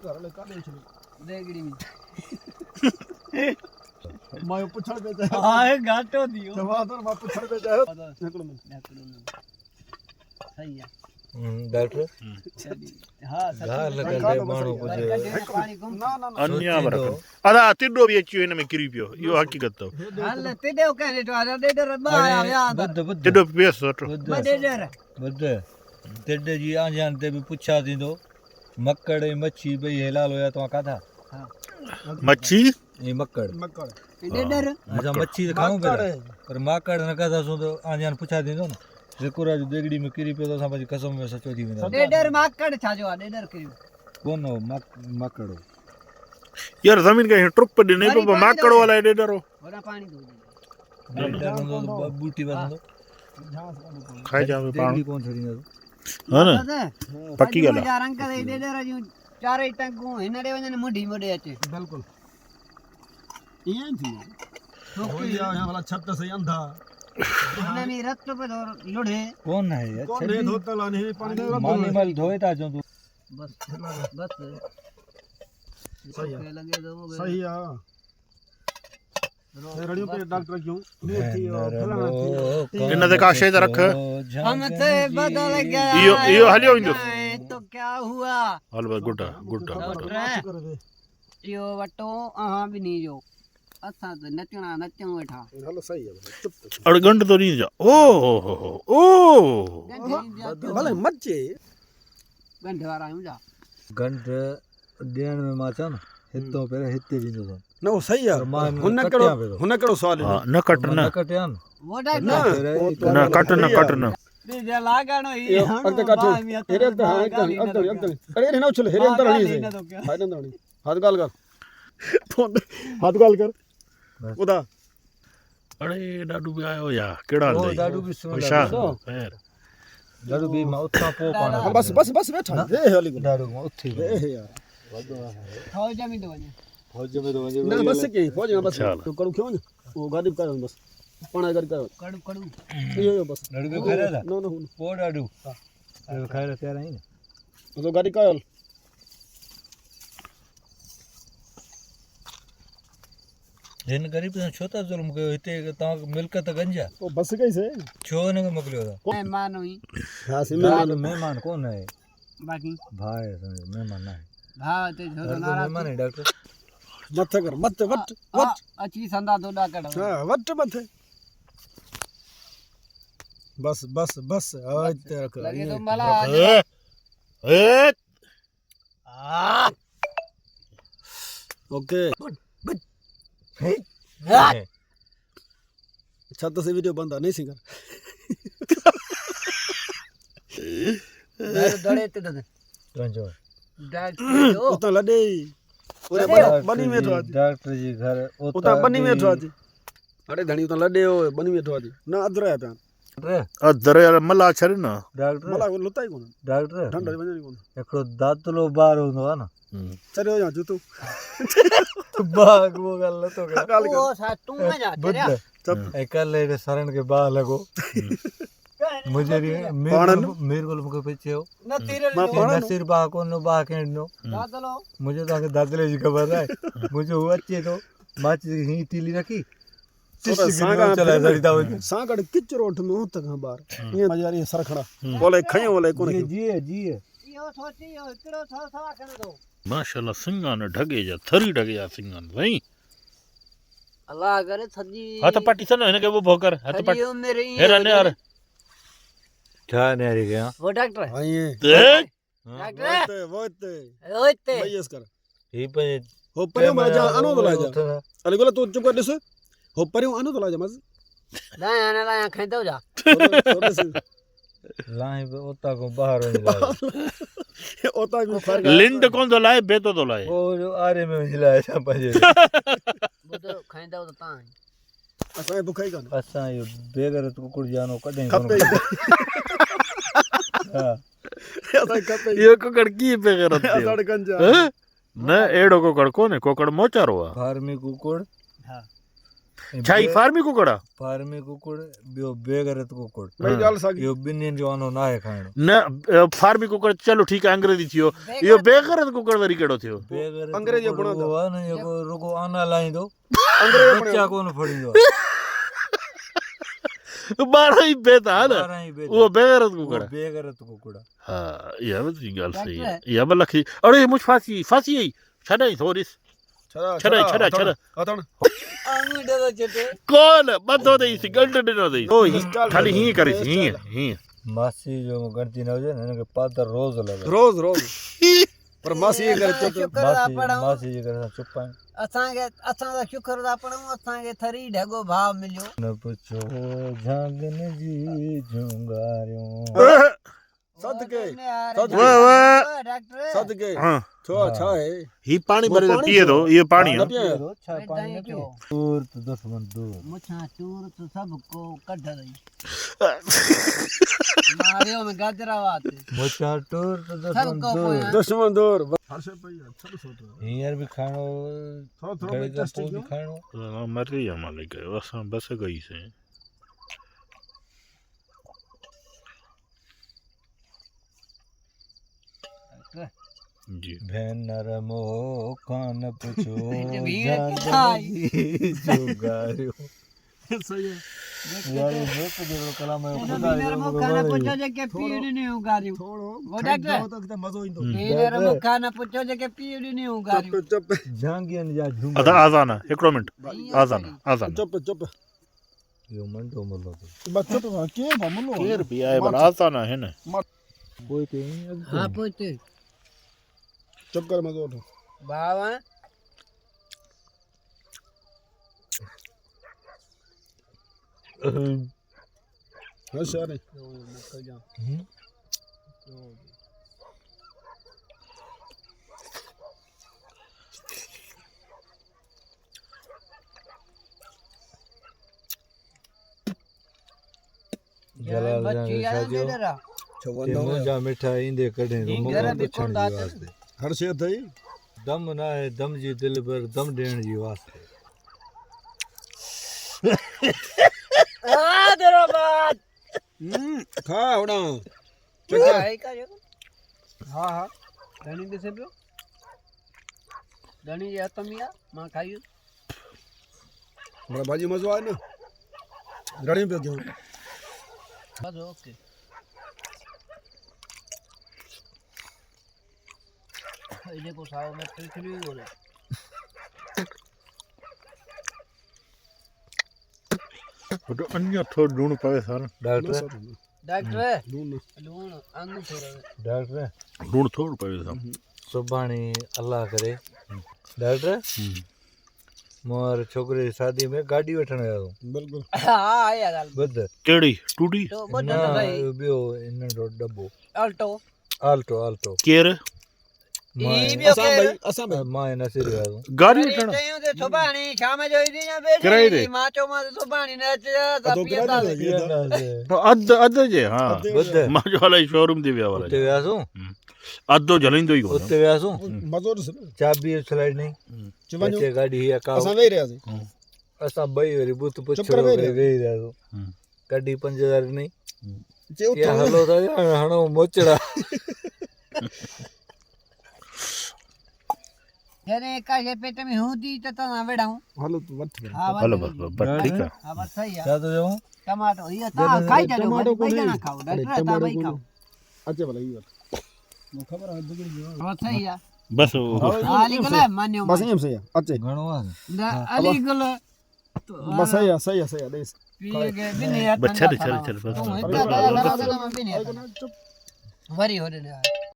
घर ले काले चली देगड़ी में मैं पुछड़ पे जाए हां घाटो दियो जवादर मैं पुछड़ पे जाए निकलो में सही है डॉक्टर हां घाल लगे माणो पुजे पानी गुम ना ना ना अन्या बरक अदा तिडो भी अची हिन में किरी पियो इहो हकीकत तो हाल तेडे कहने तो आदा डेडर बाया याद बुध तिडो पियस वठो डेडर बुध तेडे जी आंजान ते भी पुछा थींदो मक्कड़ ऐं मच्छी ॿई हेलाल हुया तव्हां खाधा मच्छी ऐं मक्कड़ मक्कड़ डेडर असां मच्छी त खाऊं पिया पर माकड़ न खाधासूं त आंजान पुछा थींदो न हिकुरा जो देगड़ी में किरी पियो त असां पंहिंजी कसम में सचो थी वेंदा डेडर माकड़ छा जो डेडर कयो कोन हो माकड़ यार जमीन का ट्रुप ॾिने पियो माकड़ वाला डेडरो वडा पानी दो डेडर हूंदो त बूटी वधंदो खाई जावे पाण देगड़ी कोन छड़ींदा हा न पक्की ॻाल्हि यार अंकल डेडर जो चारे टंगू हिनड़े वजन मुढी मुढे अचे बिल्कुल ये थी नौकरी यहाँ वाला छत से अंधा नहीं रत पे लुढ़े कोन है यार कौन है धोता लाने पानी में रख मानी मल धोए था जो तू बस बस सही है लगे तो सही है रेडियो पे डॉक्टर क्यों थी फलाना थी इन ते का शे रख हम से बदल गया इहो हलियो ईंदो तो क्या हुआ हल बस गुड यो वटो अहां भी नहीं जो असा तो नचना नचूं वेठा हेलो सही है चुप अड़गंड तो नहीं जा ओ ओ भले मच्चे गंढ वारा आहियूं जा गंढ ॾियण में मां चवां न हितो पहिरियों हिते ॾींदो अथमि ना वो सही है मां हुन कड़ो सवाल है न कट न कटिया न वो डाक न कट न कट न जे लगाणो ही अगते काटो हेरे अगते हां अगते अरे ना उछल हेरे अंदर हणी से हां अंदर हणी हाथ गाल कर हाथ गाल कर उदा अरे डाडू भी आयो या केड़ा ओ हल ॾाढो बि सुठो होशियार खैर ॾाढो बि मां उथां पोइ पाण बस बस बस बैठा ए हली ॾाढो मां उथी ए यार फौज में तो वने फौज में तो वञे ना बस के फौज में बस चल। तो करू क्यों ना वो गाड़ी कर बस पाना कर कर कड़ू कड़ू ये बस ॾाढो बि खाइरा था नो नो पोइ ॾाढो ॾाढो खाइरा तयार आहीं न तो गाड़ी कर हिन ग़रीब सां छो था ज़ुल्म कयो हिते तव्हां मिल्कत गंज आहे वो बस कैसे छो हिनखे मोकिलियो अथव मेहमान हुई हां महिमान महिमान कोन आहे बाकी भाउ आहे असांजो महिमान न आहे भाव ते जो घर जो नाराज महिमान आहे डॉक्टर मत कर मत वट अची संदा दोडा कड़ हां वट मत बस बस बस आज तेरा कर लगे तो मला ए ओके छत से वीडियो बंद नहीं सिंगर दड़े ते दे तुंहिंजो डॉक्टर उता लडे ओरे बनी में तो आज डॉक्टर जी घर उता बनी में तो आज अरे धणी उता लडे हो बनी में तो आज ना अदरा पे अदर यार मला छर न डॉक्टर मला लुताई कोन डॉक्टर ठंडा वने कोन हिकिड़ो दातलो ॿार हूंदो आहे न चलो जा जूतो बाग वो ॻाल्हि नथो करे गाल ओ सा तू में जा ॿुध ऐं कल्ह हेॾे सरण खे बाह लॻो मुंहिंजे मीर गुल मूंखे पई चयो न तीरल नसीर बाह कोन बाह खे ॾिनो दादलो मुंहिंजो तव्हांखे दादले जी ख़बर आहे मुंहिंजो हू अचे थो माचिस हीअं तीली रखी सांगड़ किचरो उठ में होत का बार ये यार ये सरखड़ा बोले खयो बोले कोन जी जी यो सोची यो इकड़ो थो सवा कर दो माशाल्लाह सिंगान ढगे जा थरी ढगे जा सिंगान भाई अल्लाह करे सजी हाथ पट्टी सन इनके वो भोकर हाथ पट्टी सजी मेरे हेरा ने यार छा न्यारी गया वो डॉक्टर हां ये डॉक्टर वोते ओते भईस कर ही पे हो परियो मजा अनु तो लाजा अले गोला तू चुप कर दिस हो परियो अनु तो लाजा मज लाया ना लाया खैदो जा लाए ओता को बाहर वञी लाए ओता भी फर्क लिंड कौन तो लाए बेतो तो लाए ओ जो आरे में वञी लाए छा पंहिंजे बुधो खैदो तो ता असां बुखाई कान असां इहो बेगरत कुकुड़ जानो कॾहिं खपे हा असां खपे ये कोकड़ की पे करत असां गंजा न एड़ो कोकड़ कोने कोकड़ मोचारो आ फार्मी कुकुड़ हां छाई फार्मी कुकड़ा फार्मी कुकुड़ बियो बेगरत कुकुड़ मेरी गल सागी यो बिन्नी जो आनो ना है खाणो न फार्मी कुकड़ चलो ठीक है अंग्रेजी थियो यो बेगरत कुकड़ वरी केड़ो थियो बेगरत अंग्रेजी बणो वो आ न यो रुको आना लाई दो अंग्रेजी बच्चा कोन फड़ी दो 12 ही बेता है ना बारह ही बेटा वो बेगरत कुकड़ बेगरत कुकुड़ा हाँ ये भी गल सही है ये बलखी अरे मुझ फांसी आई छड़ाई थोड़ी छड़ा अतण अंगूठे तो चटे कौन बंदो दई सी गंड दिनो दई ओ खाली ही करे ही मासी जो गणती न हो ने के पादर रोज लगे रोज पर मासी ये करे चुप शुक्र दा पड़ो मासी जी करे चुप पाए असां दा शुक्र दा पड़ो असां के थरी ढगो भाव मिलियो न पुछो झांगन जी झुंगारियो सदके वाह वाह डॉक्टर सदके हां छो अच्छा है ही पानी भरे पिए दो ये पानी है रो छा पानी न पियो दूर तो दुश्मन दूर मुछा चूर तो सबको कढ रही मारियो में गाजरावात मोचा टूर तो दुश्मन सबको दूर पोया दुश्मन दूर हर्षे भैया छोटो छोटो हियर भी खाणो थोड़ो गड़ी का टेस्ट पो भी क्यों खाणो मर रही है मालिक असां बस गई से जी भेनर मो कान पुछो ये भीड़ झांगन जी झुंगारियो सही है यार ये तो जो कलाम है खुदा मेरा मुखाना पुछो जे के पीड़ नहीं उगारियो थोड़ो वो डॉक्टर तो कितना मजो इंदो मेरा मुखाना पुछो जे के पीड़ नहीं उगारियो चुप झांगियन जा अदा झुंगा आजान एकड़ो मिनट आजान चुप यो मंडो मलो तो बच्चो तो के बमलो केर भी आए बन आजान है ना कोई पे हां पुछते चुप कर मजो उठो बावा हर्षे रे जलाल बच्ची जान आया साजो मेरा छवन ते मुंजा मिठा इंदे कढे हीं मुंह घर को में छण कोन जी दात। वास्ते हर्षे थई दम ना है दम जी दिल पर दम देण जी वास्ते आ तेरा बात खा होड़ा है का जो हां धनी दे से पियो धनी या तमिया मां खाइयो बड़ा भाजी मजो आए ना गड़ी पे क्यों बस ओके ये देखो साव में पिछली हो रही तो अन्य थोड़ा ढूंढ पावे सारा डॉक्टर डॉक्टर दून लूण अंग थोड़ा डॉक्टर ढूंढ थोड़ा पावे सारा सुभाणे अल्लाह करे डॉक्टर मोर छोकरे शादी में गाड़ी वठण आयो बिल्कुल हां आया गाल बद केड़ी टूटी तो बड़ा ना भाई बियो इन डब्बो अल्टो आल्टो केर ई बियो के असा भाई मां नसीर आयो गाड़ी अरे उठण चयो ते सुभाणी शाम जो ई दिन बेठी किराए दे। माचो मा सुभाणी ने तो पिया किराए अध जे हां बद माजो वाला शोरूम दे विया उते वाला वियासो अधो जलिंदो ही कोन उते वियासो मजो ॾिस न चाबी स्लाइड नहीं चवञो बच्चे गाड़ी हिया का असां वेही रहियासीं असां बई वरी बुत पुछो करे वेही करे वेही रहियासो गाड़ी 5000 नहीं जे क्या उथो हलो था हणो मोचड़ा जने का जे पेट में हुंदी त ता वेड़ाऊं हलो तू वठ हां हलो बस ठीक है हां बस सही है क्या तो जाऊं टमाटो ये ता खाई जा टमाटो भाई कोने ना खाओ डॉक्टर ता भाई खाओ अचे भला ई वठ मो खबर है बिगड़ गयो हां सही है बस अली गले मान्यो बस एम सही है अचे घणो आ अली गले बस सही है देस पिए के बिने यार बस चल बस तू इतना बिने चुप वरी हो रे